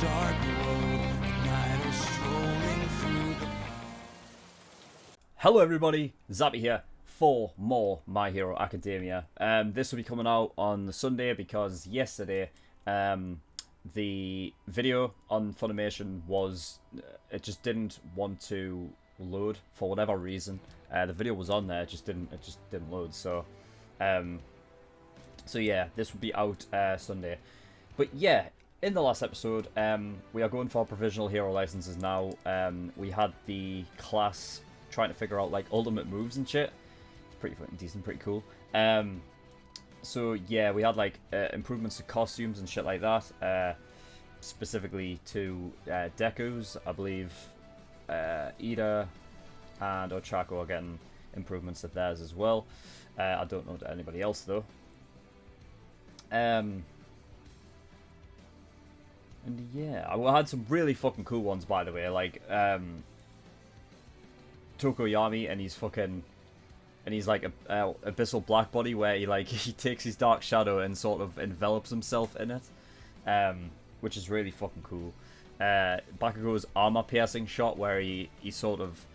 dark road at night or strolling through the... Hello everybody, Zappy here for more My Hero Academia. This will be coming out on Sunday because yesterday the video on Funimation was, it just didn't want to load for whatever reason. The video was on there, it just didn't load. So yeah, this will be out Sunday. But yeah, in the last episode, we are going for provisional hero licenses now. We had the class trying to figure out like ultimate moves and shit. Pretty fucking decent, pretty cool. So yeah, we had like improvements to costumes and shit like that. Specifically to Deku's, I believe Ida and Ochako are getting improvements to theirs as well. I don't know to anybody else though. And yeah, I had some really fucking cool ones, by the way, like Tokoyami and he's like a abyssal black body where he takes his dark shadow and sort of envelops himself in it, which is really fucking cool. Bakugo's armor piercing shot where he sort of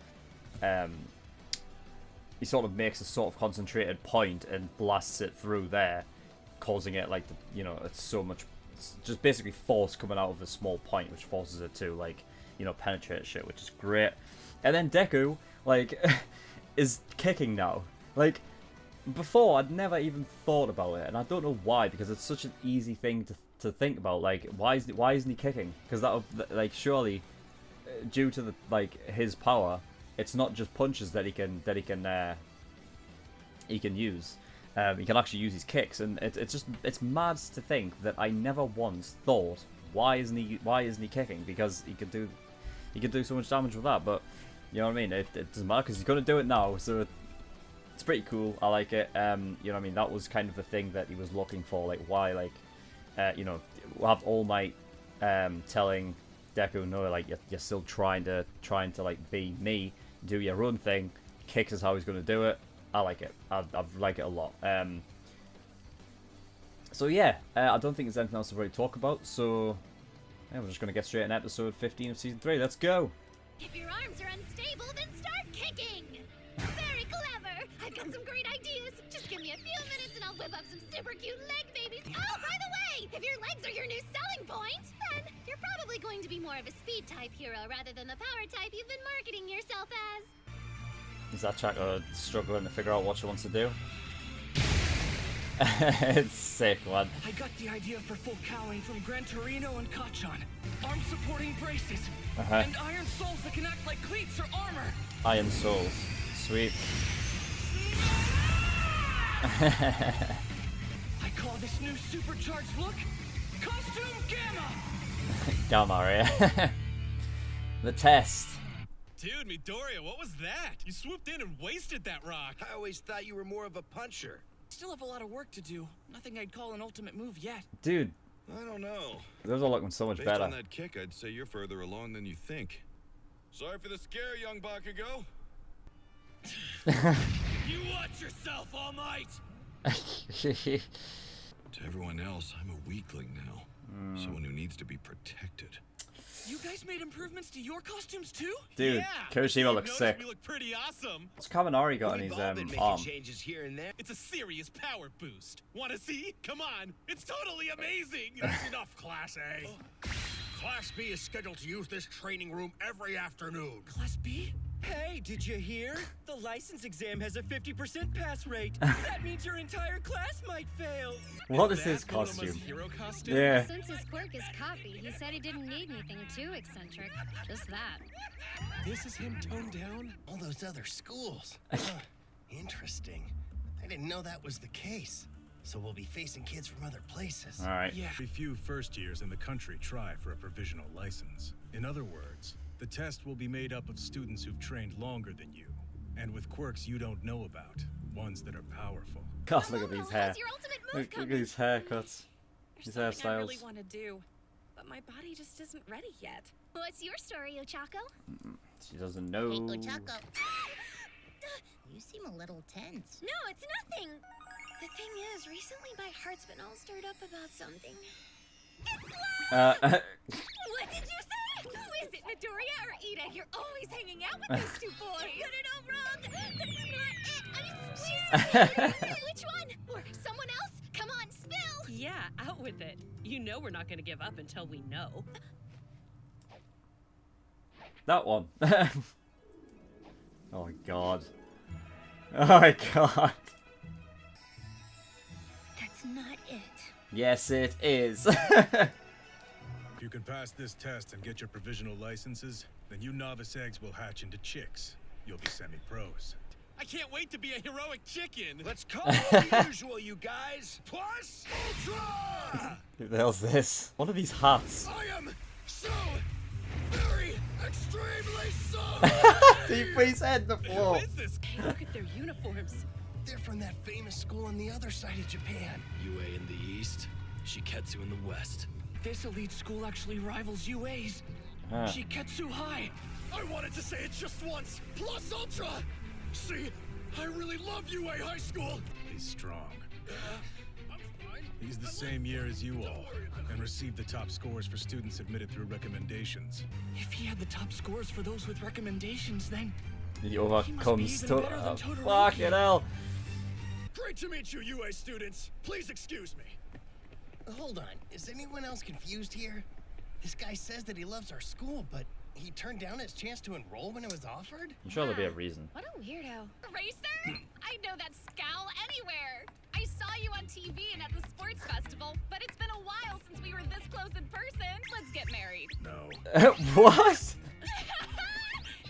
makes a sort of concentrated point and blasts it through there, causing it like it's so much, it's just basically force coming out of a small point, which forces it to penetrate shit, which is great. And then Deku is kicking now. Like before, I'd never even thought about it, and I don't know why, because it's such an easy thing to think about. Like why isn't he kicking? Because that surely due to the his power, it's not just punches that he can use. He can actually use his kicks, and it's mad to think that I never once thought why isn't he kicking, because he could do so much damage with that. But you know what I mean, it doesn't matter because he's gonna do it now, so it's pretty cool. I like it. You know what I mean, that was kind of the thing that he was looking for. Like why we'll have All Might telling Deku, no, you're still trying to be me, do your own thing. Kicks is how he's gonna do it. I like it. I like it a lot. So yeah, I don't think there's anything else to really talk about. So yeah, we're just gonna get straight in episode 15 of season 3. Let's go. If your arms are unstable, then start kicking. Very clever. I've got some great ideas. Just give me a few minutes and I'll whip up some super cute leg babies. Oh, by the way, if your legs are your new selling point, then you're probably going to be more of a speed type hero rather than the power type you've been marketing yourself as. Is that Chaka struggling to figure out what she wants to do? It's sick, man. I got the idea for full cowling from Gran Torino and Kachan. Arm supporting braces. And iron soles that can act like cleats or armor. Iron souls. Sweet. I call this new supercharged look Costume Gamma. Gamma, yeah. The test. Dude, Midoriya, what was that? You swooped in and wasted that rock. I always thought you were more of a puncher. Still have a lot of work to do. Nothing I'd call an ultimate move yet. Dude. I don't know. Those are looking so much Based better. on that kick, I'd say you're further along than you think. Sorry for the scare, young Bakugo. You watch yourself, All Might! To everyone else, I'm a weakling now. Someone who needs to be protected. You guys made improvements to your costumes too? Dude, Yeah, Kirishima looks sick. We look pretty awesome. What's Kaminari got on We've his all been making arm? changes here and there. It's a serious power boost. Wanna see? Come on. It's totally amazing. That's enough, Class A. Class B is scheduled to use this training room every afternoon. Class B? Hey, did you hear? The license exam has a 50% pass rate. That means your entire class might fail. What is his that Uruma's costume? hero costume? Yeah. Since his quirk is copy, he said he didn't need anything too eccentric. Just that. This is him toned down? All those other schools. Interesting. I didn't know that was the case. So we'll be facing kids from other places. Alright. Yeah. Very few first years in the country try for a provisional license. In other words, the test will be made up of students who've trained longer than you, and with quirks you don't know about, ones that are powerful. God, look at his hair. How's your ultimate move Look at coming? his haircuts. His There's something I hairstyles. really want to do, but my body just isn't ready yet. What's your story, Ochako? She doesn't know. Hey, Ochako. You seem a little tense. No, it's nothing. The thing is, recently my heart's been all stirred up about something. What did you say? Who is it, Midoriya or Ida? You're always hanging out with those two boys. You got it all wrong. That's not it. I swear. Which one? Or someone else? Come on, spill. Yeah, out with it. You know we're not gonna give up until we know. That one. Oh my god. Oh my god. That's not it. Yes, it is. If you can pass this test and get your provisional licenses, then you novice eggs will hatch into chicks. You'll be semi-pros. I can't wait to be a heroic chicken. Let's call it the usual, you guys. Plus Ultra! Who the hell's this? What are these hats? I am so very extremely sorry. He put his head in the floor. Who is this? Hey, look at their uniforms. They're from that famous school on the other side of Japan. UA in the east, Shiketsu in the west. This elite school actually rivals UA's. Huh. Shiketsu High. I wanted to say it just once. Plus Ultra. See, I really love UA High School. He's strong. I'm fine. He's the same year as you all, and received the top scores for students admitted through recommendations. If he had the top scores for those with recommendations, then He overcomes even better than Todoroki. fucking hell. Great to meet you, UA students. Please excuse me. Hold on, is anyone else confused here? This guy says that he loves our school, but he turned down his chance to enroll when it was offered? I'm sure there'll be a reason. What a weirdo. Racer? I'd know that scowl anywhere. I saw you on TV and at the sports festival, but it's been a while since we were this close in person. Let's get married. No. What?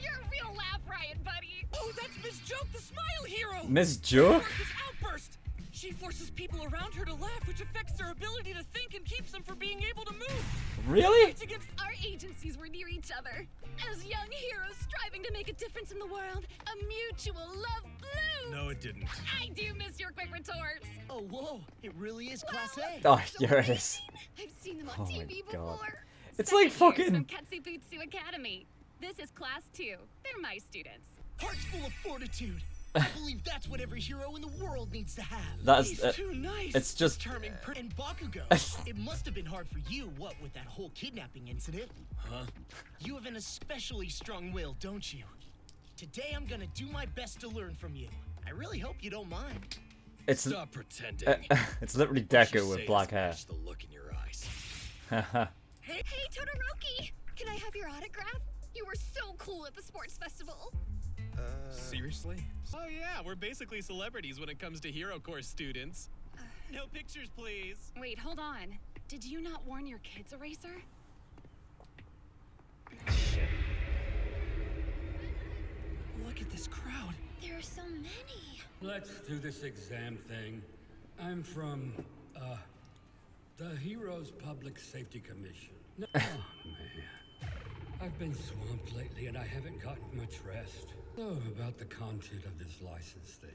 You're a real laugh riot, buddy. oh, that's Miss Joke, the smile hero. Miss Joke? His outburst. She forces people around her to laugh, which affects their ability to think and keeps them from being able to move. Really? It's against our agencies were near each other. As young heroes striving to make a difference in the world, a mutual love bloomed. No, it didn't. I do miss your quick retorts. Oh, whoa, it really is Class Wow, A. Oh, so here it is. amazing. I've seen them on Oh my TV God. before. It's Second like fucking- years from Katsubutsu Academy. This is Class 2. They're my students. Hearts full of fortitude. I believe that's what every hero in the world needs to have. That's He's too nice. it's just Charming and Bakugo. It must have been hard for you, what, with that whole kidnapping incident? Huh? You have an especially strong will, don't you? Today I'm gonna do my best to learn from you. I really hope you don't mind. it's Stop pretending. it's literally What you Deku say with black doesn't hair. match the look in your eyes. Hey, Todoroki! Can I have your autograph? You were so cool at the sports festival. Seriously? Oh yeah, we're basically celebrities when it comes to Hero Course students. No pictures, please. Wait, hold on. Did you not warn your kids, Eraser? Look at this crowd. There are so many. Let's do this exam thing. I'm from, the Heroes Public Safety Commission. Oh, man. I've been swamped lately and I haven't gotten much rest. So, about the content of this license thing.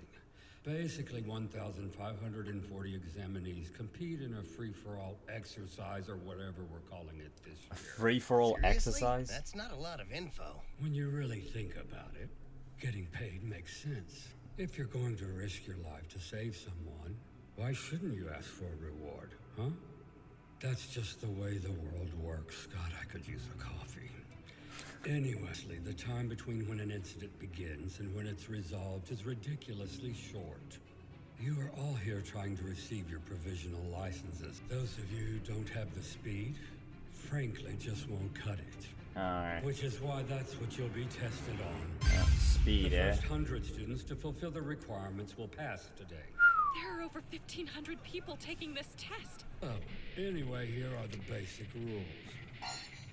Basically, 1,540 examinees compete in a free-for-all exercise or whatever we're calling it this year. Free-for-all Seriously? exercise? That's not a lot of info. When you really think about it, getting paid makes sense. If you're going to risk your life to save someone, why shouldn't you ask for a reward, huh? That's just the way the world works. God, I could use a coffee. Anyway, the time between when an incident begins and when it's resolved is ridiculously short. You are all here trying to receive your provisional licenses. Those of you who don't have the speed, frankly, just won't cut it. Alright. Which is why that's what you'll be tested on. Speed, The eh? first 100 students to fulfill the requirements will pass today. There are over 1,500 people taking this test. Oh, anyway, here are the basic rules.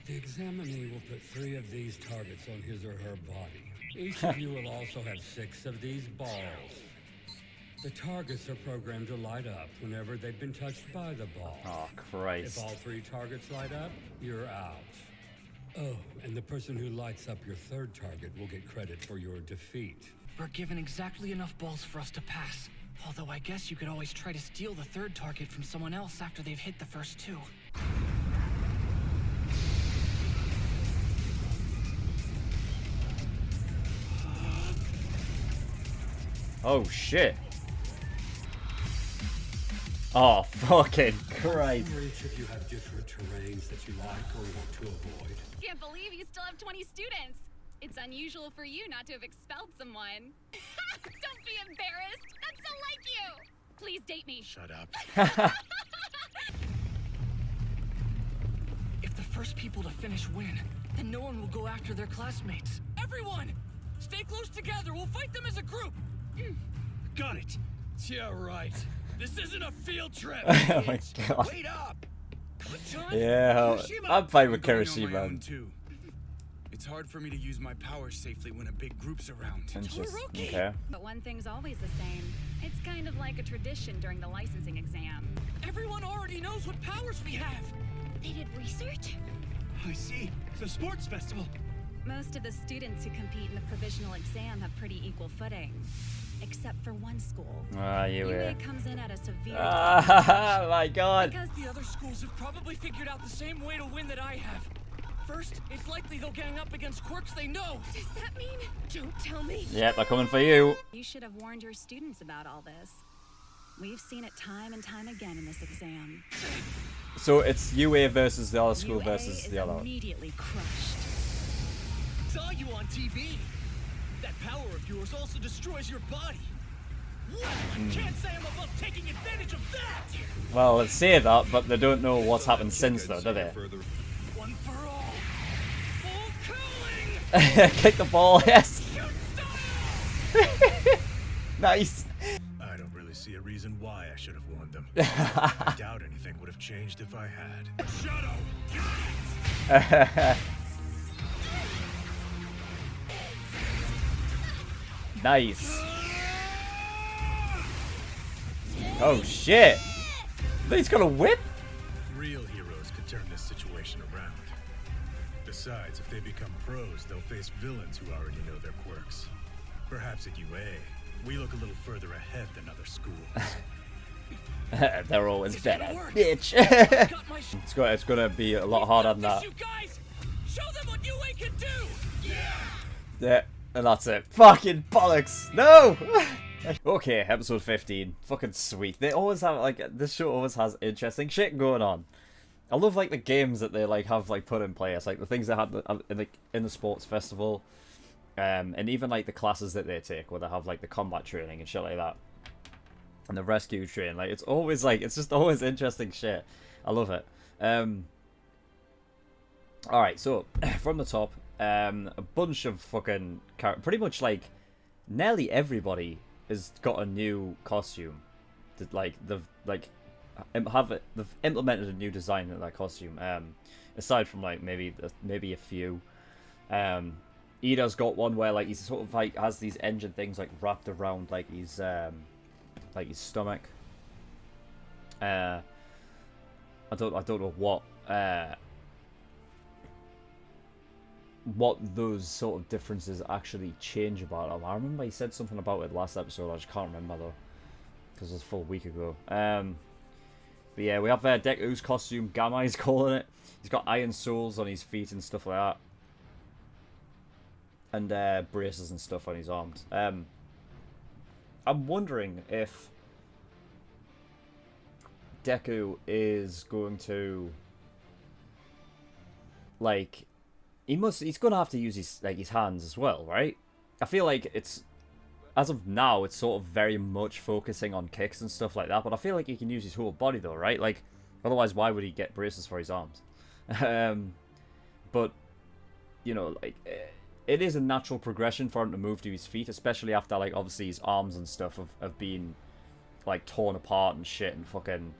The examinee will put 3 of these targets on his or her body. Each of you will also have 6 of these balls. The targets are programmed to light up whenever they've been touched by the ball. Oh, If Christ. all 3 targets light up, you're out. Oh, and the person who lights up your 3rd target will get credit for your defeat. We're given exactly enough balls for us to pass. Although I guess you could always try to steal the 3rd target from someone else after they've hit the first 2. Oh, shit. Oh, fucking Christ. Each of you have different terrains that you like or want to avoid. Can't believe you still have 20 students. It's unusual for you not to have expelled someone. Don't be embarrassed. That's so like you. Please date me. Shut up. If the first people to finish win, then no one will go after their classmates. Everyone! Stay close together. We'll fight them as a group. Got it. Yeah, right. This isn't a field trip. Oh my god. Wait up. Yeah, I'm fine with Going on my Kirishima. own, too. It's hard for me to use my power safely when a big group's around. Okay. But one thing's always the same. It's kind of like a tradition during the licensing exam. Everyone already knows what powers we have. They did research? I see. The sports festival. Most of the students who compete in the provisional exam have pretty equal footing. Except for one school. Ah, you UA comes in at a severe Ah, my god. Because the other schools have probably figured out the same way to win that I have. First, it's likely they'll gang up against quirks they know. Does that mean? Don't tell me. Yep, they're coming for you. You should have warned your students about all this. We've seen it time and time again in this exam. So it's UA versus the other school versus the other. Immediately crushed. Saw you on TV. That power of yours also destroys your body. Well, I can't say I'm above taking advantage of that. Well, let's say that, but they don't know what's happened since, though, do they? One for all. Full cooling. Kick the ball, yes. Nice. I don't really see a reason why I should have warned them. I doubt anything would have changed if I had. Shadow. Nice. Oh shit! He's got a whip? Real heroes could turn this situation around. Besides, if they become pros, they'll face villains who already know their quirks. Perhaps at UA, we look a little further ahead than other schools. They're always better, bitch. It's gonna be a lot harder than that. You guys, show them what UA can do. Yeah, and that's it. Fucking bollocks! No! Okay, episode 15. Fucking sweet. They always have, like, this show always has interesting shit going on. I love, like, the games that they, like, have, like, put in place. Like, the things they had in the sports festival. And even, like, the classes that they take, where they have, like, the combat training and shit like that. And the rescue training. Like, it's always, like, it's just always interesting shit. I love it. Alright, so, from the top, a bunch of fucking pretty much, like, nearly everybody has got a new costume. They've implemented a new design in that costume. Aside from like maybe a few. Ida's got one where like he's sort of like has these engine things like wrapped around like his stomach. I don't know what those sort of differences actually change about him. I remember he said something about it last episode. I just can't remember though, because it was a full week ago. But yeah, we have Deku's costume. Gamma, he's calling it. He's got iron soles on his feet and stuff like that, and braces and stuff on his arms. I'm wondering if Deku is going to like. He's gonna have to use his hands as well, right? I feel like it's, as of now, it's sort of very much focusing on kicks and stuff like that, but I feel like he can use his whole body though, right? Like, otherwise why would he get braces for his arms? But, you know, like, it is a natural progression for him to move to his feet, especially after, like, obviously his arms and stuff have been, like, torn apart and shit and fucking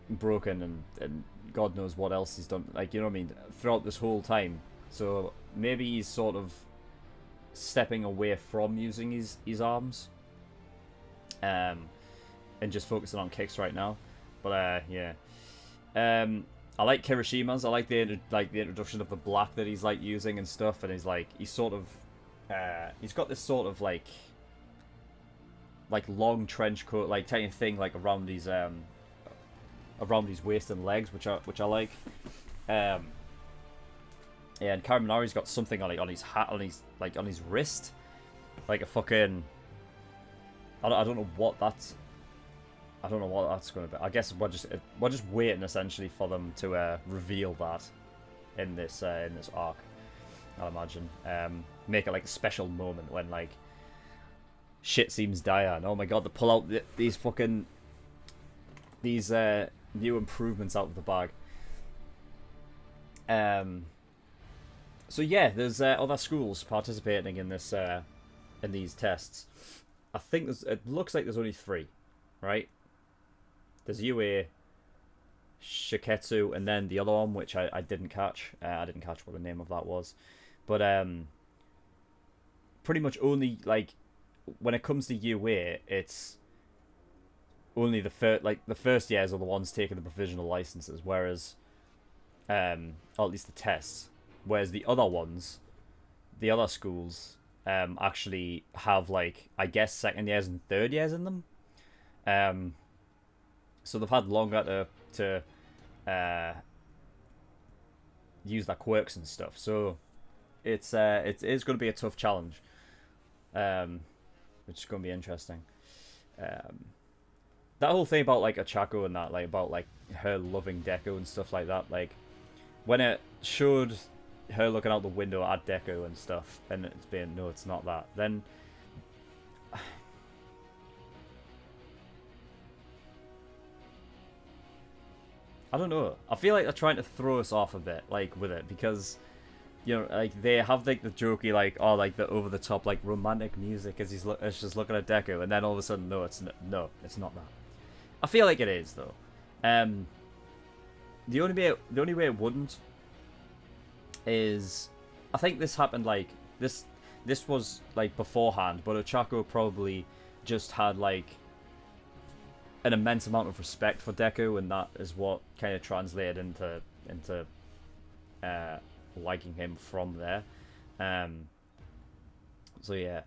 broken and God knows what else he's done, like, you know what I mean, throughout this whole time. So maybe he's sort of stepping away from using his arms and just focusing on kicks right now. But yeah, I like Kirishima's. I like the introduction of the black that he's like using and stuff, and he's sort of he's got this sort of like long trench coat like kind of thing like around his waist and legs, which I like. Yeah, and Karaminari's got something on his hat, on his wrist, like a fucking. I don't know what that's. I don't know what that's going to be. I guess we're just waiting essentially for them to reveal that in this arc. I imagine make it like a special moment when like shit seems dire and oh my god, they pull out these new improvements out of the bag. So yeah, there's other schools participating in this in these tests. I think it looks like there's only 3, right? There's UA, Shiketsu, and then the other one, which I didn't catch. I didn't catch what the name of that was. But pretty much only, like, when it comes to UA, it's only the first years are the ones taking the provisional licenses, whereas, or at least the tests, whereas the other ones, the other schools, actually have, like, I guess second years and third years in them. So they've had longer to use their quirks and stuff. So it is going to be a tough challenge, which is going to be interesting. That whole thing about like Ochako and that, like about like her loving Deku and stuff like that, like when it showed her looking out the window at Deku and stuff, and it's being no, it's not that. Then I don't know. I feel like they're trying to throw us off a bit, like with it, because you know, like they have like the jokey, like oh, like the over the top, like romantic music as as she's looking at Deku, and then all of a sudden, no, it's not that. I feel like it is though. The only way it wouldn't is, I think this happened like this was like beforehand, but Ochako probably just had like an immense amount of respect for Deku, and that is what kind of translated into liking him from there. So yeah.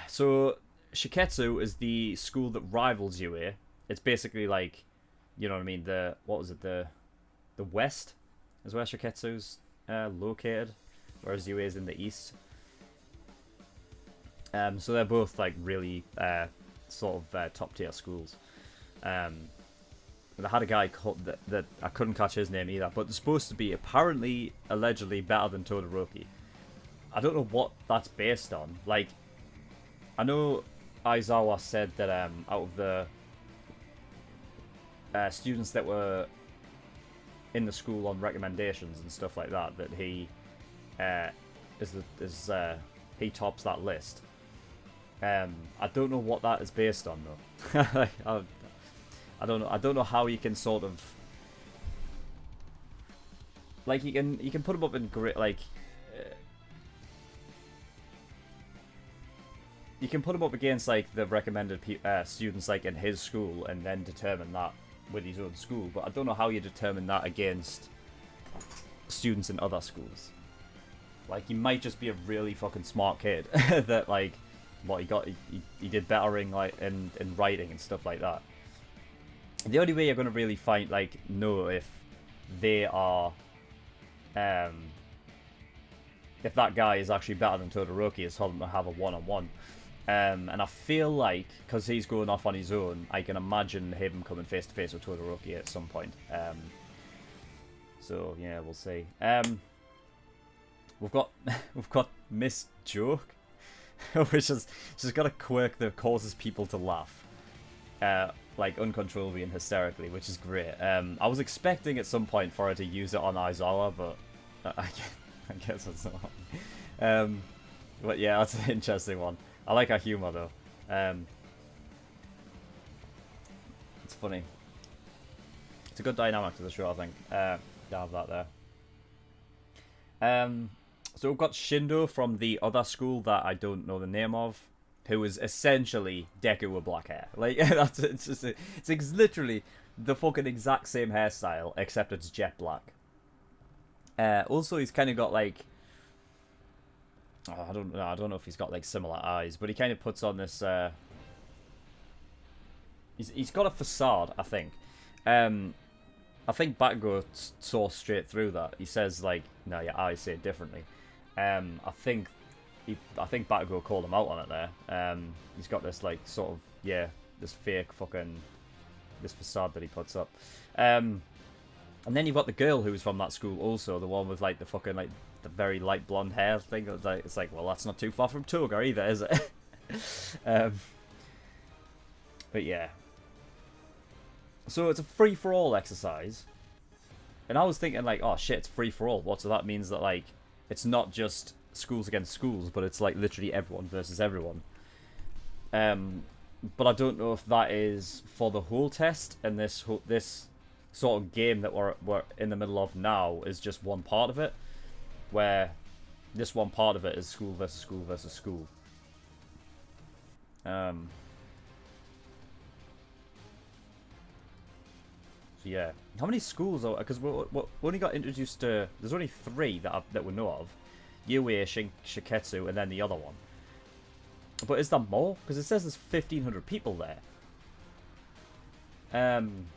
So Shiketsu is the school that rivals UA. It's basically like, you know what I mean, the west is where Shiketsu's located, whereas UA is in the east. So they're both like really sort of top tier schools. And I had a guy called that I couldn't catch his name either, but they're supposed to be apparently, allegedly better than Todoroki. I don't know what that's based on. Like, I know Aizawa said that out of the students that were in the school on recommendations and stuff like that, that he he tops that list. I don't know what that is based on though. I don't know how you can sort of like you can put him up in great like. You can put him up against like the recommended students like in his school, and then determine that with his own school. But I don't know how you determine that against students in other schools. Like, he might just be a really fucking smart kid that like, what he did better in like in writing and stuff like that. The only way you're gonna really find know if they are if that guy is actually better than Todoroki is for them to have a one-on-one. And I feel like, because he's going off on his own, I can imagine him coming face to face with Todoroki at some point. So yeah, we'll see. We've got Miss Joke, which is she's got a quirk that causes people to laugh, like uncontrollably and hysterically, which is great. I was expecting at some point for her to use it on Aizawa, but I guess it's not. But yeah, that's an interesting one. I like her humour though. It's funny. It's a good dynamic to the show, I think. To have that there. So we've got Shindo from the other school that I don't know the name of, who is essentially Deku with black hair. Like it's literally the fucking exact same hairstyle, except it's jet black. Also, he's kind of got like. I don't know if he's got like similar eyes, but he kind of puts on this. He's got a facade, I think. I think Bakugo saw straight through that. He says like, "No, your eyes say it differently." I think Bakugo called him out on it there. He's got this like sort of yeah, this fake fucking, this facade that he puts up. And then you've got the girl who's from that school also, the one with like the fucking like the very light blonde hair thing. It's like, well, that's not too far from Toga either, is it? But yeah. So it's a free-for-all exercise. And I was thinking like, oh shit, it's free-for-all. What, so that means that like, it's not just schools against schools, but it's like literally everyone versus everyone. But I don't know if that is for the whole test, and this sort of game that we're in the middle of now is just one part of it, where this one part of it is school versus school versus school. So yeah, how many schools are? Because we only got introduced to. There's only 3 that we know of: Yue, Shiketsu, and then the other one. But is there more? Because it says there's 1,500 people there. And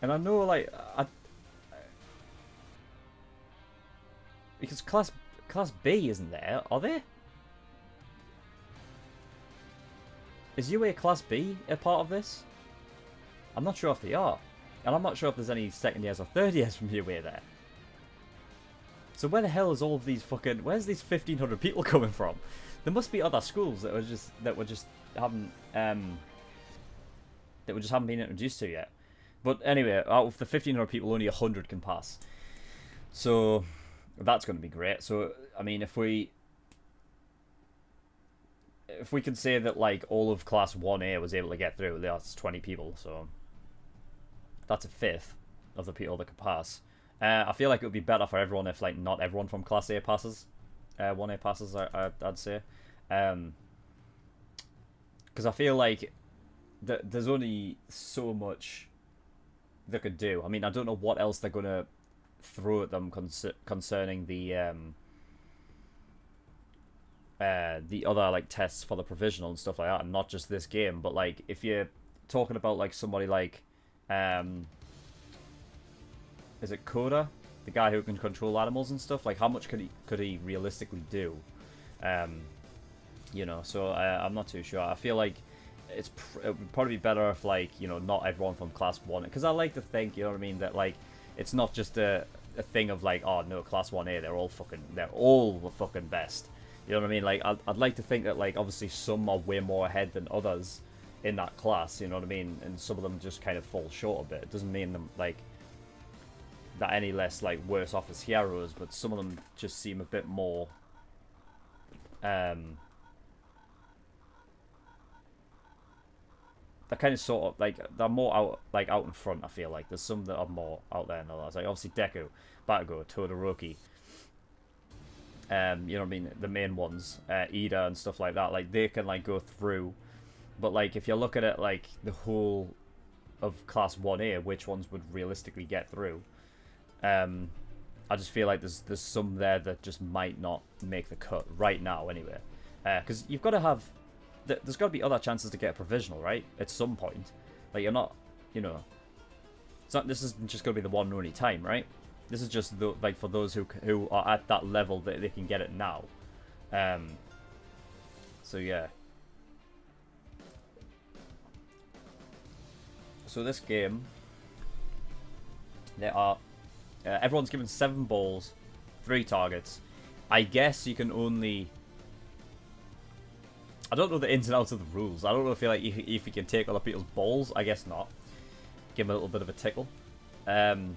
I know, like, because class B isn't there, are they? Is UA Class B a part of this? I'm not sure if they are. And I'm not sure if there's any second years or third years from UA there. So where the hell is all of these fucking... Where's these 1,500 people coming from? There must be other schools that haven't been introduced to yet. But anyway, out of the 1,500 people, only 100 can pass. So that's going to be great. So I mean, if we can say that like all of Class 1A was able to get through, that's 20 people. So that's a fifth of the people that could pass. I feel like it would be better for everyone if like not everyone from Class A passes. 1A passes, I'd say. Because I feel like there's only so much they could do. I mean, I don't know what else they're going to throw at them concerning the other like tests for the provisional and stuff like that, and not just this game. But like, if you're talking about like somebody like is it Coda, the guy who can control animals and stuff, like how much could he realistically do? You know, so I'm not too sure. I feel like it would probably be better if, like, you know, not everyone from Class 1, because I like to think, you know what I mean, that like it's not just a thing of like, oh no, Class 1A, they're all the fucking best. You know what I mean? Like, I'd like to think that, like, obviously some are way more ahead than others in that class, you know what I mean? And some of them just kind of fall short a bit. It doesn't mean them, like, that any less, like, worse off as heroes, but some of them just seem a bit more, they're kind of sort of, like, they're more out in front, I feel like. There's some that are more out there than others. Like, obviously, Deku, Bakugo, Todoroki, you know what I mean, the main ones, Ida and stuff like that, like, they can, like, go through. But, like, if you look at it, like, the whole of Class 1A, which ones would realistically get through, I just feel like there's some there that just might not make the cut right now, anyway. Because you've got to have... There's got to be other chances to get a provisional, right? At some point. Like, you're not, you know... It's not, this isn't just going to be the one and only time, right? This is just, like, for those who are at that level that they can get it now. So, yeah. So, this game... There are... everyone's given 7 balls, 3 targets. I guess you can only... I don't know the ins and outs of the rules. I don't know if you can take other people's balls. I guess not. Give them a little bit of a tickle. And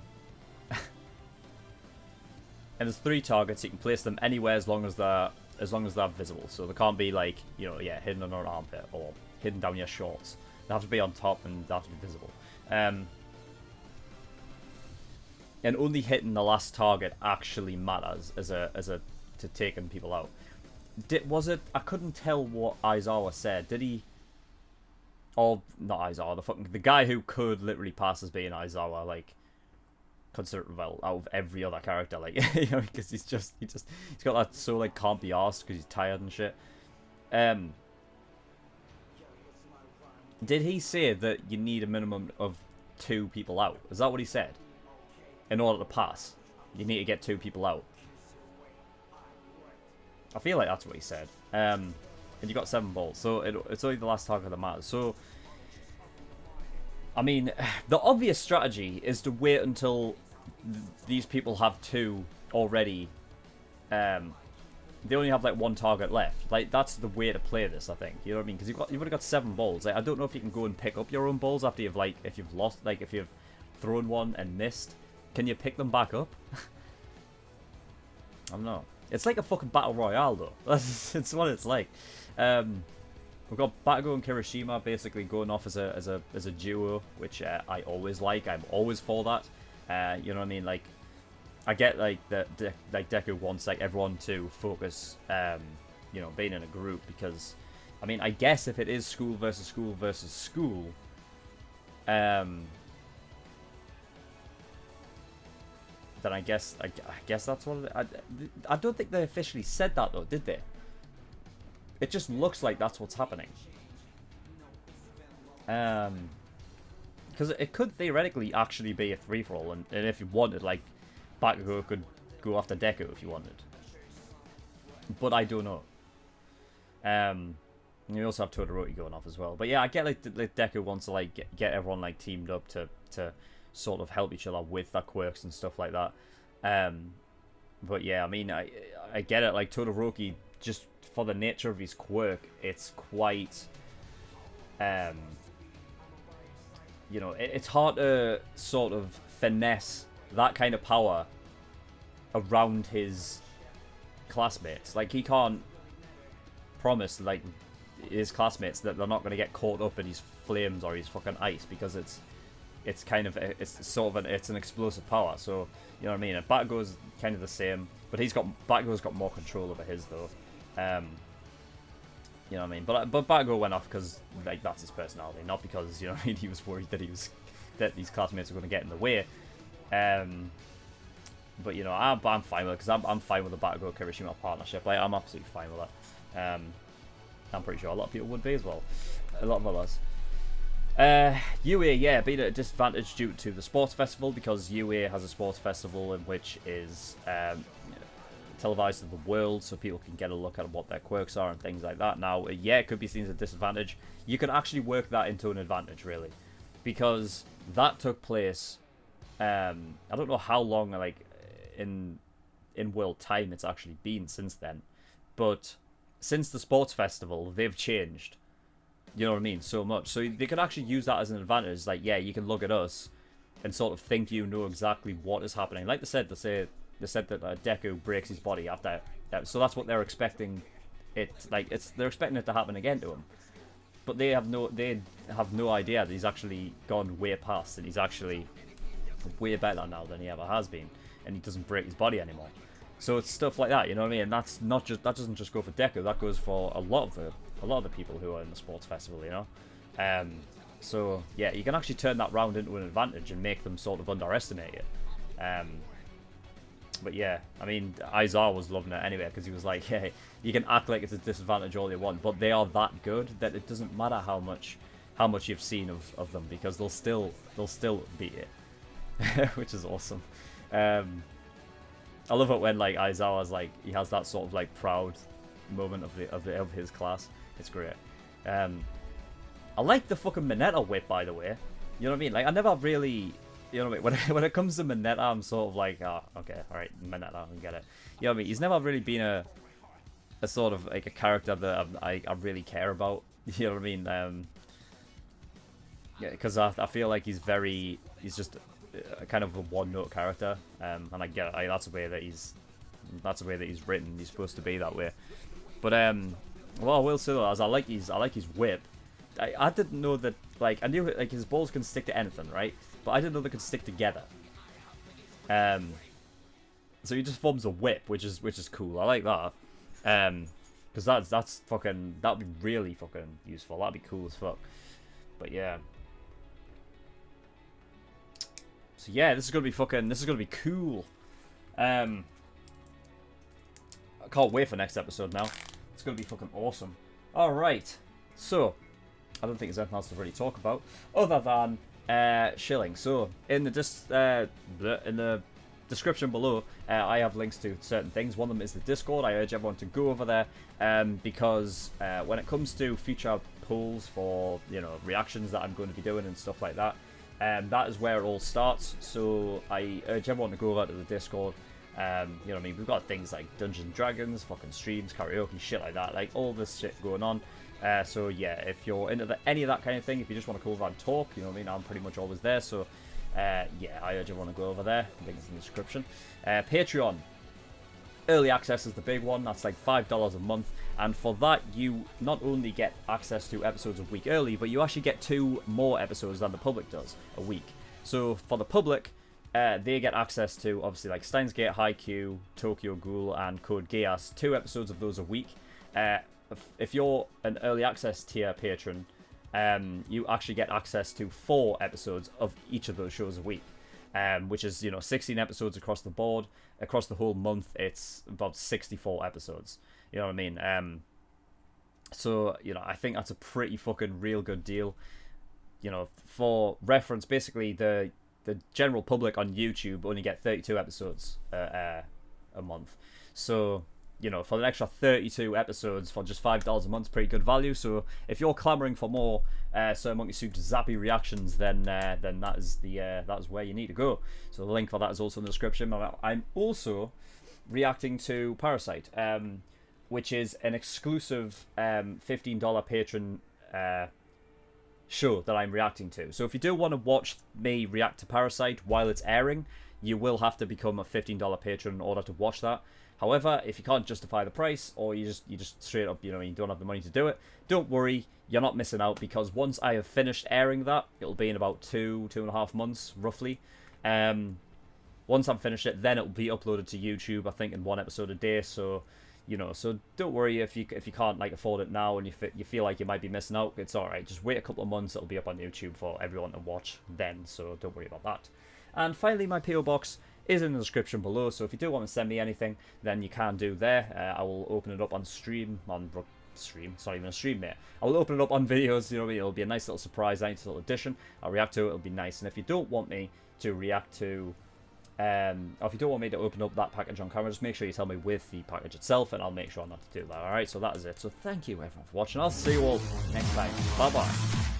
there's 3 targets. You can place them anywhere as long as they're visible. So they can't be like, you know, yeah, hidden under an armpit or hidden down your shorts. They have to be on top and they have to be visible. And only hitting the last target actually matters as to taking people out. Was it? I couldn't tell what Aizawa said. Did he? Or not Aizawa, the guy who could literally pass as being Aizawa, like, considered well out of every other character, like, you know, because he's got that so like can't be asked because he's tired and shit. Did he say that you need a minimum of 2 people out? Is that what he said? In order to pass, you need to get 2 people out. I feel like that's what he said. and you got 7 balls, so it's only the last target that matters. So, I mean, the obvious strategy is to wait until these people have 2 already. They only have like 1 target left. Like, that's the way to play this, I think. You know what I mean? Because you've only got 7 balls. Like, I don't know if you can go and pick up your own balls after you've like if you've lost, like if you've thrown one and missed. Can you pick them back up? I'm not. It's like a fucking battle royale though. It's what it's like. We've got Bakugo and Kirishima basically going off as a duo, which I always like. I'm always for that. You know what I mean? Like, I get like that like Deku wants like everyone to focus, you know, being in a group, because I mean, I guess if it is school versus school versus school, then I guess that's what I don't think they officially said that though, did they? It just looks like that's what's happening. Because it could theoretically actually be a free-for-all, and if you wanted, like, Bakugo could go after Deku if you wanted. But I don't know. You also have Todoroki going off as well. But yeah, I get like Deku wants to like get everyone like teamed up to sort of help each other with their quirks and stuff like that. But yeah, I mean, I get it. Like Todoroki, just for the nature of his quirk, it's quite, you know, it's hard to sort of finesse that kind of power around his classmates. Like, he can't promise like his classmates that they're not going to get caught up in his flames or his fucking ice, because it's kind of, it's sort of it's an explosive power. So you know what I mean. And Bakugo's kind of the same, but Bakugo's got more control over his though. You know what I mean. But Bakugo went off because like that's his personality, not because, you know what I mean, he was worried that these classmates were going to get in the way. But you know, I'm fine with it, because I'm fine with the Bakugo Kirishima partnership. Like, I'm absolutely fine with that. I'm pretty sure a lot of people would be as well. A lot of others. UA, yeah, being at a disadvantage due to the sports festival, because UA has a sports festival in which is televised to the world, so people can get a look at what their quirks are and things like that. Now, yeah, it could be seen as a disadvantage. You can actually work that into an advantage, really, because that took place. I don't know how long, like, in world time it's actually been since then, but since the sports festival, they've changed. You know what I mean? So much. So they could actually use that as an advantage. Like, yeah, you can look at us and sort of think you know exactly what is happening. Like they said that Deku breaks his body after. So that's what they're expecting. They're expecting it to happen again to him. But they have no idea that he's actually gone way past, and he's actually way better now than he ever has been, and he doesn't break his body anymore. So it's stuff like that, you know what I mean? And that doesn't just go for Deku, that goes for a lot of the people who are in the sports festival, you know. So yeah, you can actually turn that round into an advantage and make them sort of underestimate it. But yeah, I mean, Aizawa was loving it anyway, because he was like, hey, you can act like it's a disadvantage all you want, but they are that good that it doesn't matter how much you've seen of them, because they'll still beat it. Which is awesome. I love it when like Aizawa's like, he has that sort of like proud moment of his class. It's great. I like the fucking Mineta whip, by the way. You know what I mean? Like, I never really, you know what I mean? When it comes to Mineta, I'm sort of like, oh, okay, alright, Mineta, I can get it. You know what I mean? He's never really been a sort of like a character that I really care about. You know what I mean? Yeah, because I feel like he's just a kind of a one-note character, and I get it. That's the way that he's written. He's supposed to be that way. But what I will say though is I like his whip. I didn't know that, like, I knew like his balls can stick to anything, right? But I didn't know they could stick together. So he just forms a whip, which is cool. I like that. Because that's fucking, that'd be really fucking useful. That'd be cool as fuck. But yeah. So yeah, this is gonna be cool. I can't wait for next episode now. It's gonna be fucking awesome. Alright. So, I don't think there's anything else to really talk about other than Shilling. So in the description below, I have links to certain things. One of them is the Discord. I urge everyone to go over there, because when it comes to future polls for, you know, reactions that I'm going to be doing and stuff like that, that is where it all starts. So I urge everyone to go over to the Discord. You know what I mean? We've got things like Dungeons and Dragons, fucking streams, karaoke, shit like that, like all this shit going on. So yeah, if you're into any of that kind of thing, if you just want to go over and talk, you know what I mean, I'm pretty much always there. So yeah, I urge everyone to go over there. Links in the description. Patreon. Early access is the big one. That's like $5 a month. And for that, you not only get access to episodes a week early, but you actually get 2 more episodes than the public does a week. So for the public, they get access to, obviously, like Steins Gate, Haikyuu, Tokyo Ghoul, and Code Geass. 2 episodes of those a week. If you're an early access tier patron, you actually get access to 4 episodes of each of those shows a week, which is, you know, 16 episodes across the board. Across the whole month, it's about 64 episodes. You know what I mean? So, you know, I think that's a pretty fucking real good deal. You know, for reference, basically the general public on YouTube only get 32 episodes a month. So, you know, for an extra 32 episodes for just $5 a month, pretty good value. So if you're clamoring for more SirMonkeySuit zappy reactions, then that is where you need to go. So the link for that is also in the description. I'm also reacting to Parasite, which is an exclusive $15 patron show that I'm reacting to. So if you do want to watch me react to Parasite while it's airing, you will have to become a $15 patron in order to watch that. However, if you can't justify the price, or you just straight up, you know, you don't have the money to do it, don't worry, you're not missing out, because once I have finished airing that, it'll be in about 2.5 months, roughly. Once I'm finished it, then it'll be uploaded to YouTube, I think, in 1 episode a day. So, you know, so don't worry if you can't like afford it now and you feel like you might be missing out. It's all right. Just wait a couple of months. It'll be up on YouTube for everyone to watch then. So don't worry about that. And finally, my PO box is in the description below. So if you do want to send me anything, then you can do there. I will open it up on stream. It's not even a stream, mate. I will open it up on videos. You know, it'll be a nice little surprise, nice little addition. I'll react to it. It'll be nice. And if you don't want me to react to, or if you don't want me to open up that package on camera, just make sure you tell me with the package itself, and I'll make sure not to do that. All right. So that is it. So thank you everyone for watching. I'll see you all next time. Bye bye.